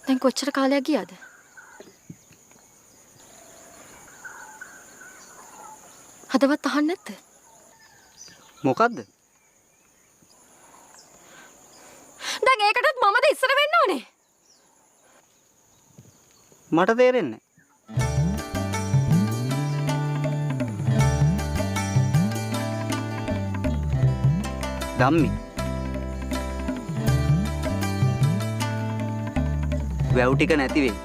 දැන් කොච්චර කාලයක් ගියාද? හදවත් අහන්න නැද්ද? මොකද්ද? දැන් ඒකටත් මමද ඉස්සර වෙන්න ඕනේ. මට තේරෙන්නේ ධම්මි වැව් ටික නැති වෙයි.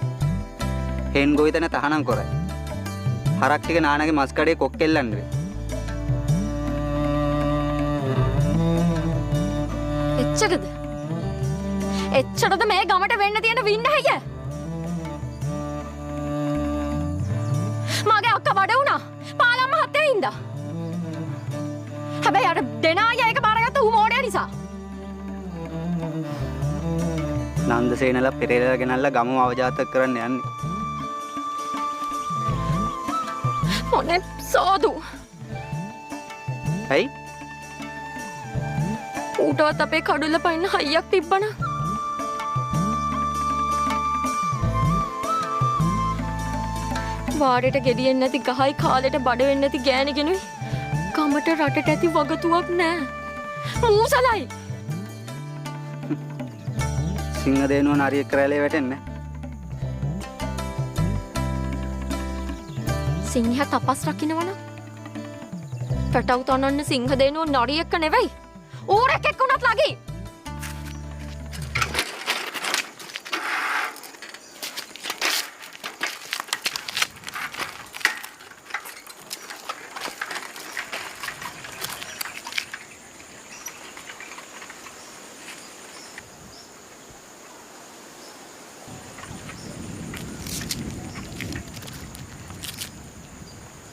හෙන් ගොවිතැන තහනම් කරයි. හරක් ටික නානගේ මස් කඩේ කොක්කෙල්ලන්න වෙයි. එච්චරද? එච්චරද මේ ගමට වෙන්න තියෙන වින්නහය? මගේ අක්කා බඩ වුණා. පාලම් මහත්තයා හින්දා. හැබැයි අර දෙනාය එක බාරගත්ත ඌ මෝඩයා නිසා. නන්දසේනලා පෙරේරලා ගෙනල්ලා ගමම අවජාතක කරන්න යන්නේ. මොනේ සෝදු. ඇයි? ඌටවත් අපේ කඩුල්ල පයින්න හයියක් තිබ්බන. වාරයට ගෙඩියෙන් නැති ගහයි කාලෙට බඩ වෙන්නේ නැති ගෑණිගෙනුයි ගමට රටට ඇති වගතුවක් නෑ. මූසලයි. සිංහ දේනුව නරියෙක් කරැලේ වැටෙන්නේ. සිංහයා තපස් රකින්නවනම් පැටව් තනන්න සිංහ දේනුව නරියෙක්ක නෙවෙයි. ඌරෙක් එක්ක උනත් ලගී.